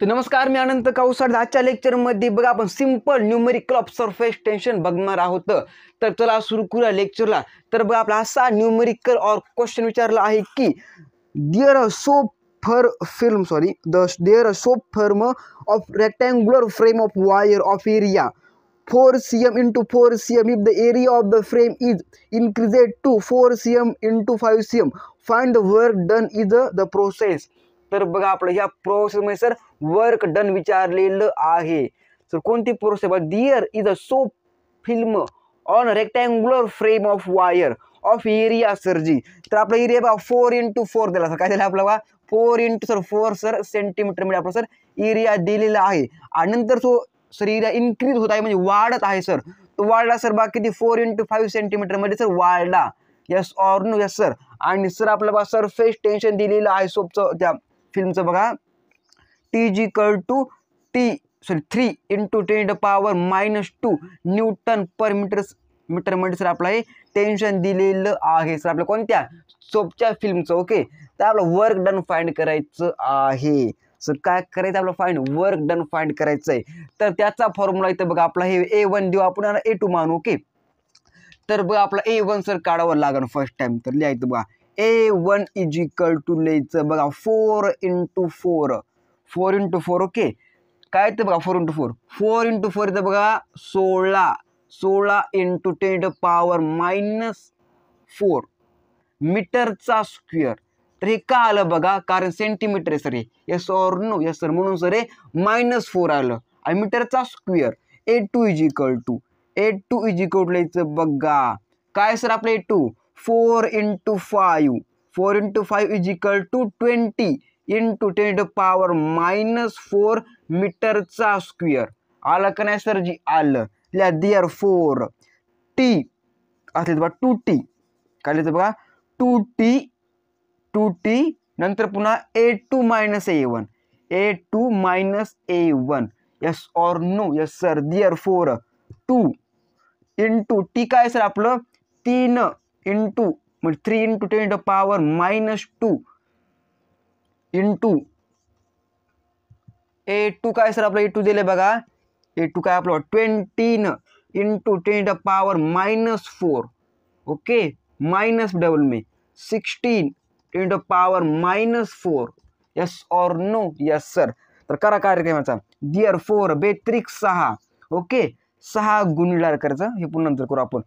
तर नमस्कार, मी अनंत कावसाड. आजच्या लेक्चरमध्ये बघा आपण simple numerical of surface tension बघणार आहोत. तर चला सुरू करूया लेक्चरला. तर बघा आपला असा न्यूमेरिकल और क्वेश्चन विचारला आहे की there a soap firm of rectangular frame of wire of area 4 cm into 4 cm. If the area of the frame is increased to 4 cm into 5 cm, find the work done is the process. तर बघा आपलं या प्रोसेसमध्ये sir work done विचारलेलं आहे. Sir कोणती process? There is a soap film on rectangular frame of wire of area सरजी. तर आपला एरिया बघा 4 into 4 दिला सर. काय दिला आपला बघा 4 into 4 सर सेंटीमीटर मध्ये आपला सर एरिया दिलेला आहे. आणि नंतर तो सर एरिया इन्क्रीज होत आहे म्हणजे वाढत आहे सर. तो वाढला सर बघा किती 4 into 5 सेंटीमीटर मध्ये सर वाढला. Yes or no? Yes sir. आणि सर आपला बघा सरफेस टेन्शन दिलेलं आहे सोपचं त्या फिल्मचं बघा T 3 into 10⁻⁻2 न्यूटन पर मीटर मध्ये सर आपला हे टेन्शन दिलेलं आहे सर आपल्या कोणत्या सोपच्या फिल्मचं. ओके, तर आपलं वर्क डन फाइंड करायचं आहे. सर काय करायचं आपलं फाइंड वर्क डन फाइंड करायचं आहे. तर त्याचा फॉर्म्युला इथं बघा आपला हे A1 देऊ आपण A2 मानू. ओके, तर बघा आपला A1 सर काढावं लागेल फर्स्ट टाइम. तर लिहायचं बघा A1 इज इक्वल टू लिहायचं बघा 4 into 4 into 4. ओके, काय ते बघा 4 into 4 into 4 इथं बघा 16 into 10⁻⁻4 मीटरचा स्क्वेअर. तर हे का आलं बघा, कारण सेंटीमीटर आहे सर हे. Yes or no? Yes sir. म्हणून सर हे -4 आलं आणि मीटरचा square. A2 is equal to लिहायचं बघा काय सर आपलं A2 4 into 5 is equal to 20 into 10⁻⁻4 मीटरचा स्क्वेअर. आलं का नाही सर जी? आलं. लिहा देअर 4 T असले बघा 2T काय लिहायचं बघा 2T नंतर पुन्हा A2 - A1. Yes or no? Yes sir. There 4 2 into T काय सर आपलं 3 into 3 into 10⁻⁻2 into A2 काय सर आपलं A2 दिले बघा. A2 काय आपलं 20 into 10⁻⁻4. ओके, मायनस डबल में 16 10⁻⁻4. Yes or no? Yes sir. तर करा कार्यक्रमाचा देअर 4 बेत्रिक 6. ओके, 6 गुणिले करायचं. हे पुन्हा नंतर करू आपण.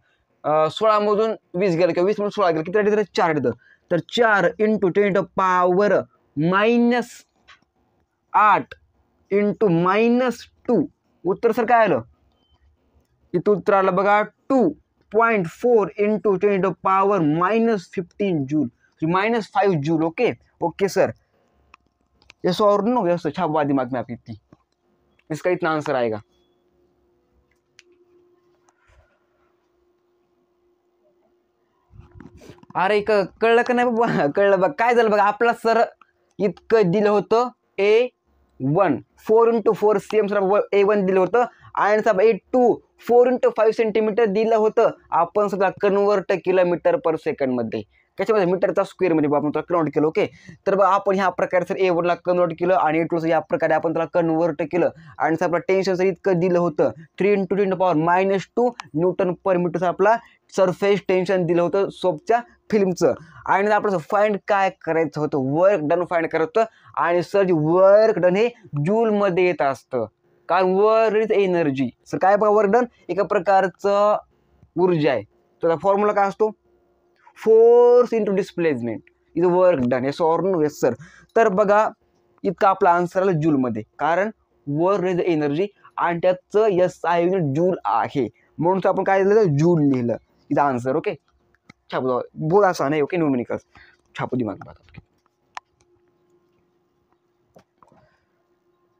16 मधून 20 गेलं किंवा 20 मधून 16 गेलं किती राहते? 4 येतं. तर 4 into 10⁻⁻8 into -2. उत्तर सर काय आलं? इथं उत्तर आलं बघा 2.4 into 10⁻⁻15 joule, -5 joule. Okay sir. Yes और नो? यस. छापवा दिमाग में आप इतनी. इसका इतना आंसर आएगा. अरे कळलं का नाही बाबा? कळलं बघ काय झालं बघा. आपला सर इतकं दिलं होतं A1 4 into 4 cm sir A1 दिलं होतं आणि सर A2 4 into 5 सेंटीमीटर दिलं होतं. आपण सगळं कन्वर्ट किलोमीटर पर सेकंड मध्ये कशामध्ये मीटरचा स्क्वेअर मध्ये आपण त्याला कन्वर्ट केलं. ओके, तर बघा आपण ह्या प्रकारे सर A1 ला कन्वर्ट केलं आणि A2 या प्रकारे आपण त्याला कन्वर्ट केलं. आणि सर आपलं टेन्शन सर इतकं दिलं होतं 3 into 10⁻⁻2 न्यूटन पर मीटर आपला सरफेस टेन्शन दिलं होतं सोपच्या फिल्मचं. आणि आपलं फाइंड काय करायचं होतं? वर्क डन फाइंड करायचं होतं. आणि सर जी वर्क डन हे जूल मध्ये येत असतं कारण वर्क इज एनर्जी. सर काय बघा वर्क डन एका प्रकारचं ऊर्जा आहे. तर फॉर्म्युला काय असतो? Force into displacement is work done. Yes or no? Yes sir. तर बघा इतका आपला आन्सर आला जूलमध्ये कारण वर्क इज एनर्जी आणि त्याचं SI युनिट जूल आहे म्हणून आपण काय लिहिलं? जूल लिहिलं. इथं आन्सर. ओके, छापू बहुत आसान है. ओके, न्यूमेरिकल्स छापू दिमाग में.